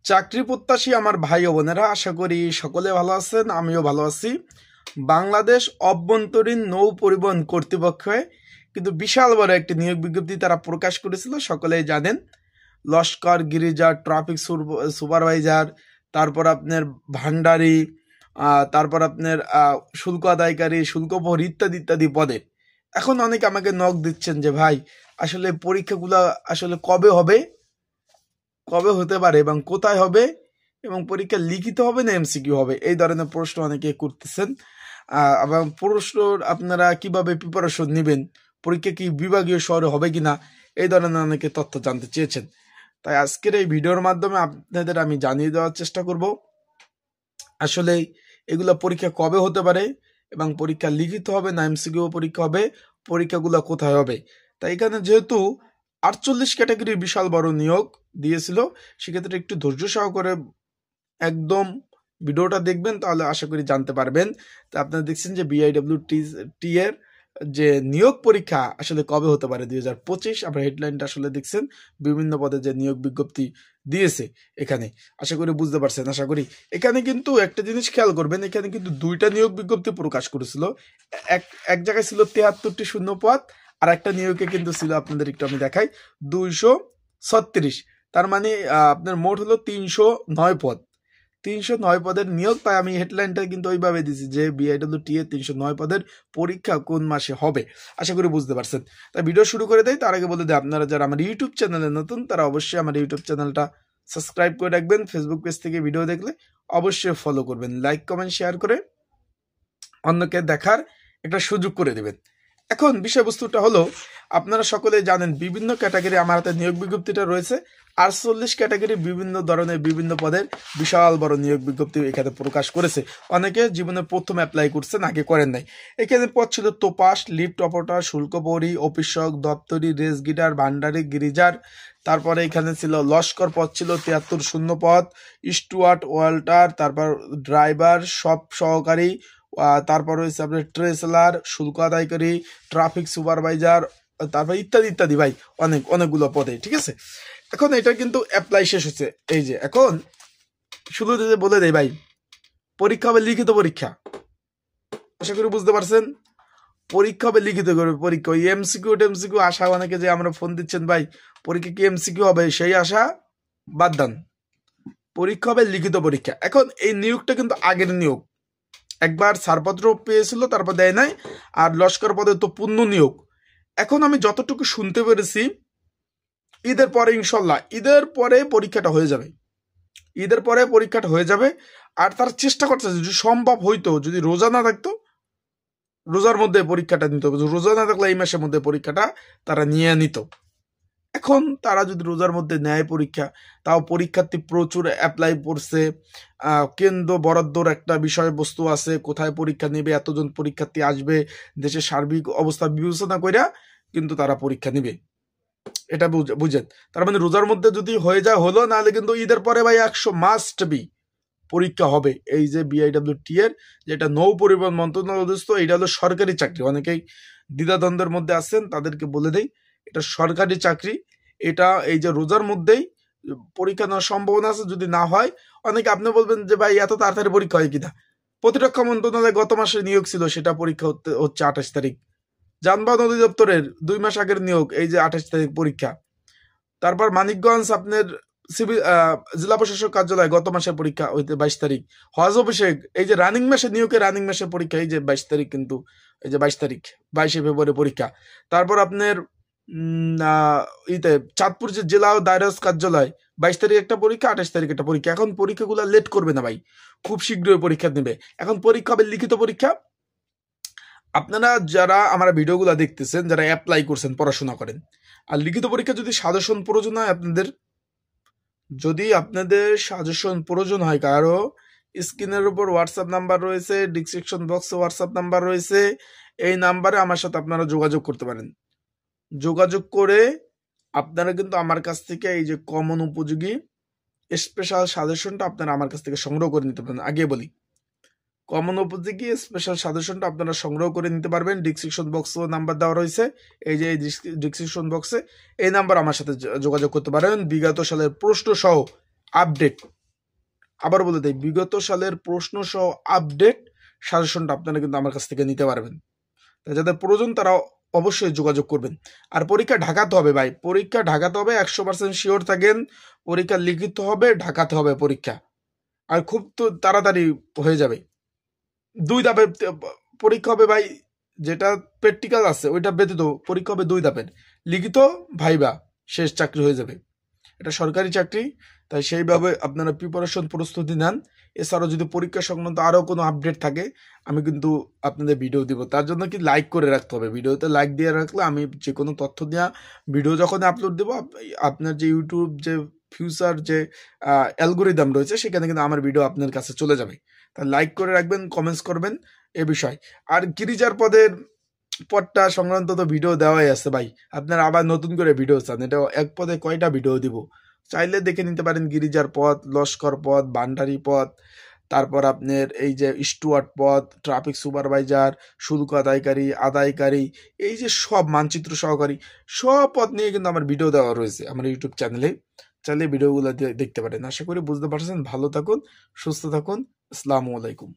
চাকরি প্রত্যাশী আমার ভাই ও বোনেরা, আশা করি সকলে ভালো আছেন, আমিও ভালো আছি। বাংলাদেশ অভ্যন্তরীণ নৌ পরিবহন কর্তৃপক্ষে কিন্তু বিশাল বড় একটি নিয়োগ বিজ্ঞপ্তি তারা প্রকাশ করেছিল, সকলেই জানেন। লস্কর, গিরিজার, ট্রাফিক সুপারভাইজার, তারপর আপনার ভান্ডারি, তারপর আপনার শুল্ক আদায়কারী, শুল্ক প্রহরী ইত্যাদি ইত্যাদি পদে। এখন অনেকে আমাকে নক দিচ্ছেন যে ভাই আসলে পরীক্ষাগুলো আসলে কবে হবে, কবে হতে পারে এবং কোথায় হবে, এবং পরীক্ষা লিখিত হবে না এমসিকিউ হবে, এই ধরনের প্রশ্ন অনেকে করতেছেন। এবং প্রশ্ন আপনারা কিভাবে প্রিপারেশন নেবেন, পরীক্ষা কি বিভাগীয় শহরে হবে কিনা, এই ধরনের অনেকে তথ্য জানতে চেয়েছেন। তাই আজকের এই ভিডিওর মাধ্যমে আপনাদের আমি জানিয়ে দেওয়ার চেষ্টা করব আসলে এগুলো পরীক্ষা কবে হতে পারে এবং পরীক্ষা লিখিত হবে না এমসিকিউ পরীক্ষা হবে, পরীক্ষাগুলো কোথায় হবে। তাই এখানে যেহেতু 48 ক্যাটাগরির বিশাল বড় নিয়োগ দিয়েছিল, সেক্ষেত্রে একটু ধৈর্য সহকারে একদম ভিডিওটা দেখবেন, তাহলে আশা করি জানতে পারবেন। তা আপনারা দেখছেন যে BIWT এর যে নিয়োগ পরীক্ষা আসলে কবে হতে পারে 2025। আপনার হেডলাইনটা আসলে দেখছেন, বিভিন্ন পদে যে নিয়োগ বিজ্ঞপ্তি দিয়েছে এখানে, আশা করি বুঝতে পারছেন। আশা করি এখানে কিন্তু একটা জিনিস খেয়াল করবেন, এখানে কিন্তু দুইটা নিয়োগ বিজ্ঞপ্তি প্রকাশ করেছিল। এক জায়গায় ছিল 73টি শূন্য পদ, আর একটা নিয়োগে কিন্তু ছিল, আপনাদের একটু আমি দেখাই, 236। তার মানে আপনার মোট হলো 309 পদ, 309 পদের নিয়োগ। তাই আমি হেডলাইনটা কিন্তু ওইভাবে দিছি যে BIWT এর 309 পদের পরীক্ষা কোন মাসে হবে, আশা করি বুঝতে পারছেন। তাই ভিডিও শুরু করে দেয়, তার আগে বলে দেয় আপনারা যারা আমার ইউটিউব চ্যানেলে নতুন, তারা অবশ্যই আমার ইউটিউব চ্যানেলটা সাবস্ক্রাইব করে রাখবেন। ফেসবুক পেজ থেকে ভিডিও দেখলে অবশ্যই ফলো করবেন, লাইক কমেন্ট শেয়ার করে অন্যকে দেখার একটা সুযোগ করে দেবেন। এখন বিষয়বস্তুটা হলো, আপনারা সকলে জানেন বিভিন্ন ক্যাটাগরি আমার হাতে নিয়োগ বিজ্ঞপ্তিটা রয়েছে। 48 ক্যাটাগরি বিভিন্ন ধরনের বিভিন্ন পদের বিশাল বড় নিয়োগ বিজ্ঞপ্তি এখানে প্রকাশ করেছে। অনেকে জীবনে প্রথম অ্যাপ্লাই করছেন, আগে করেন নাই। এখানে পদ ছিল তোপাস, লিফট অপারেটর, শুল্ক প্রহরী, অফিসক, দপ্তরি, রেস গিটার, ভান্ডারি, গিরিজার। তারপরে এখানে ছিল লস্কর পদ ছিল 73 শূন্য পদ, স্টুয়ার্ট, ওয়াল্টার, তারপর ড্রাইভার, সব সহকারী, তারপর হচ্ছে আপনার ট্রেসলার, শুল্ক আদায়কারী, ট্রাফিক সুপারভাইজার, তারপর ইত্যাদি ইত্যাদি ভাই, অনেকগুলো পদে, ঠিক আছে। এখন এটা কিন্তু অ্যাপ্লাই শেষ হচ্ছে। এই যে এখন শুরুতে বলে দেয় ভাই, পরীক্ষা হবে লিখিত পরীক্ষা, আশা করি বুঝতে পারছেন। পরীক্ষা হবে লিখিত করবে পরীক্ষা, ওই এমসিকিউ আশা অনেকে যে আমরা ফোন দিচ্ছেন ভাই পরীক্ষা কি এমসিকিউ হবে, সেই আশা বাদ দেন, পরীক্ষা হবে লিখিত পরীক্ষা। এখন এই নিয়োগটা কিন্তু আগের নিয়োগ, একবার ছাড়পত্র পেয়েছিল তারপর দেয় নাই, আর লস্কর পদে তো পূর্ণ নিয়োগ। এখন আমি যতটুকু শুনতে পেরেছি, ঈদের পরে ইনশাল্লাহ ঈদের পরে পরীক্ষাটা হয়ে যাবে, ঈদের পরে পরীক্ষাটা হয়ে যাবে। আর তার চেষ্টা করতেছে যদি সম্ভব হইতো, যদি রোজা না থাকতো রোজার মধ্যে পরীক্ষাটা নিত, রোজা না থাকলে এই মাসের মধ্যে পরীক্ষাটা তারা নিয়ে নিত। এখন তারা যদি রোজার মধ্যে নেয় পরীক্ষা, তাও পরীক্ষার্থী প্রচুর অ্যাপ্লাই করছে, কেন্দ্র বরাদ্দর একটা বিষয়বস্তু আছে, কোথায় পরীক্ষা নেবে, এতজন পরীক্ষার্থী আসবে, দেশের সার্বিক অবস্থা বিবেচনা কইরা কিন্তু তারা পরীক্ষা নেবে, এটা বুঝেন। তার মানে রোজার মধ্যে যদি হয়ে যায় হলো, নাহলে কিন্তু ঈদের পরে ভাই 100 মাস্ট বি পরীক্ষা হবে। এই যে BIWT এর যেটা নৌ পরিবহন মন্ত্রণালয় অধীনস্থ, এটা হলো সরকারি চাকরি। অনেকেই দ্বিধাদ্বন্দ্বের মধ্যে আছেন, তাদেরকে বলে দেই এটা সরকারি চাকরি। এটা এই যে রোজার মধ্যেই পরীক্ষা নেওয়ার সম্ভাবনা আছে, যদি না হয় অনেকে আপনি বলবেন যে ভাই এত তাড়াতাড়ি পরীক্ষা হয় কিনা। প্রতিরক্ষা মন্ত্রণালয় গত মাসে নিয়োগ ছিল, সেটা পরীক্ষা হচ্ছে 28 তারিখ। যানবাহন অধিদপ্তরের 2 মাস আগের নিয়োগ, এই যে 28 তারিখ পরীক্ষা। তারপর মানিকগঞ্জ আপনার সিভিল জেলা প্রশাসক কার্যালয় গত মাসের পরীক্ষা হইতে 22 তারিখ। হজ অভিষেক, এই যে রানিং মাসে নিয়োগে রানিং মাসের পরীক্ষা, এই যে 22 তারিখ, কিন্তু এই যে 22 তারিখ 22শে ফেব্রুয়ারি পরীক্ষা। তারপর আপনার চাঁদপুর যে জেলা ও দায়রা কার্যালয় 22 তারিখ একটা পরীক্ষা, 28 তারিখ একটা পরীক্ষা। এখন পরীক্ষাগুলো লেট করবে না ভাই, খুব শীঘ্রই পরীক্ষা নেবে। এখন পরীক্ষা হবে লিখিত পরীক্ষা। আপনারা যারা আমার ভিডিওগুলো দেখতেছেন, যারা অ্যাপ্লাই করছেন, পড়াশোনা করেন, আর লিখিত পরীক্ষা যদি সাজেশন প্রয়োজন হয় আপনাদের, যদি আপনাদের সাজেশন প্রয়োজন হয় কারো, স্ক্রিনের উপর হোয়াটসঅ্যাপ নাম্বার রয়েছে, ডিসক্রিপশন বক্সে হোয়াটসঅ্যাপ নাম্বার রয়েছে, এই নাম্বারে আমার সাথে আপনারা যোগাযোগ করতে পারেন। যোগাযোগ করে আপনারা কিন্তু আমার কাছ থেকে এই যে কমন উপযোগী স্পেশাল সাজেশনটা আপনারা আমার কাছ থেকে সংগ্রহ করে নিতে পারেন। আগে বলি, কমন উপযোগী স্পেশাল সাজেশনটা আপনারা সংগ্রহ করে নিতে পারবেন। ডিসক্রিপশন বক্সে নাম্বার দেওয়া রয়েছে, এই যে ডিসক্রিপশন বক্সে এই নাম্বার আমার সাথে যোগাযোগ করতে পারেন। বিগত সালের প্রশ্ন সহ আপডেট আবার বলে দেয়, বিগত সালের প্রশ্ন সহ আপডেট সাজেশনটা আপনারা কিন্তু আমার কাছ থেকে নিতে পারবেন। তাই যাদের প্রয়োজন তারা অবশ্যই যোগাযোগ করবেন। আর পরীক্ষা ঢাকাতে হবে ভাই, পরীক্ষা ঢাকাতে হবে, 100% শিওর থাকেন। পরীক্ষা লিখিত হবে, ঢাকাতে হবে পরীক্ষা, আর খুব তো তাড়াতাড়ি হয়ে যাবে। 2 ধাপের পরীক্ষা হবে ভাই, যেটা প্র্যাকটিক্যাল আছে ওইটা ব্যতীত পরীক্ষা হবে 2 ধাপের, লিখিত, ভাইবা, শেষ চাকরি হয়ে যাবে। এটা সরকারি চাকরি, তাই সেইভাবে আপনারা প্রিপারেশন প্রস্তুতি নেন। এছাড়াও যদি পরীক্ষা সংক্রান্ত আরও কোনো আপডেট থাকে আমি কিন্তু আপনাদের ভিডিও দিব, তার জন্য কি লাইক করে রাখতে হবে। ভিডিওতে লাইক দিয়ে রাখলে আমি যে কোনো তথ্য দেওয়া ভিডিও যখন আপলোড দেবো আপনার যে ইউটিউব যে ফিউচার যে অ্যালগোরিদম রয়েছে সেখানে কিন্তু আমার ভিডিও আপনার কাছে চলে যাবে। তা লাইক করে রাখবেন, কমেন্টস করবেন এ বিষয়। আর গিরিজার পদটা সংক্রান্ত তো ভিডিও দেওয়াই আছে ভাই, আপনারা আবার নতুন করে ভিডিও চান, এটা এক পদে কয়টা ভিডিও দিব, চাইলে দেখে নিতে পারেন। গিরিজার পদ, লস্কর পদ, ভান্ডারি পদ, তারপর আপনার এই যে স্টুয়ার্ড পদ, ট্রাফিক সুপারভাইজার, শুল্ক আদায়কারী, এই যে সব মানচিত্র সহকারী, সব পদ নিয়ে কিন্তু আমার ভিডিও দেওয়া রয়েছে আমার ইউটিউব চ্যানেলে, চাইলে ভিডিওগুলো দেখতে পারেন। আশা করি বুঝতে পারছেন। ভালো থাকুন, সুস্থ থাকুন, আসসালামু আলাইকুম।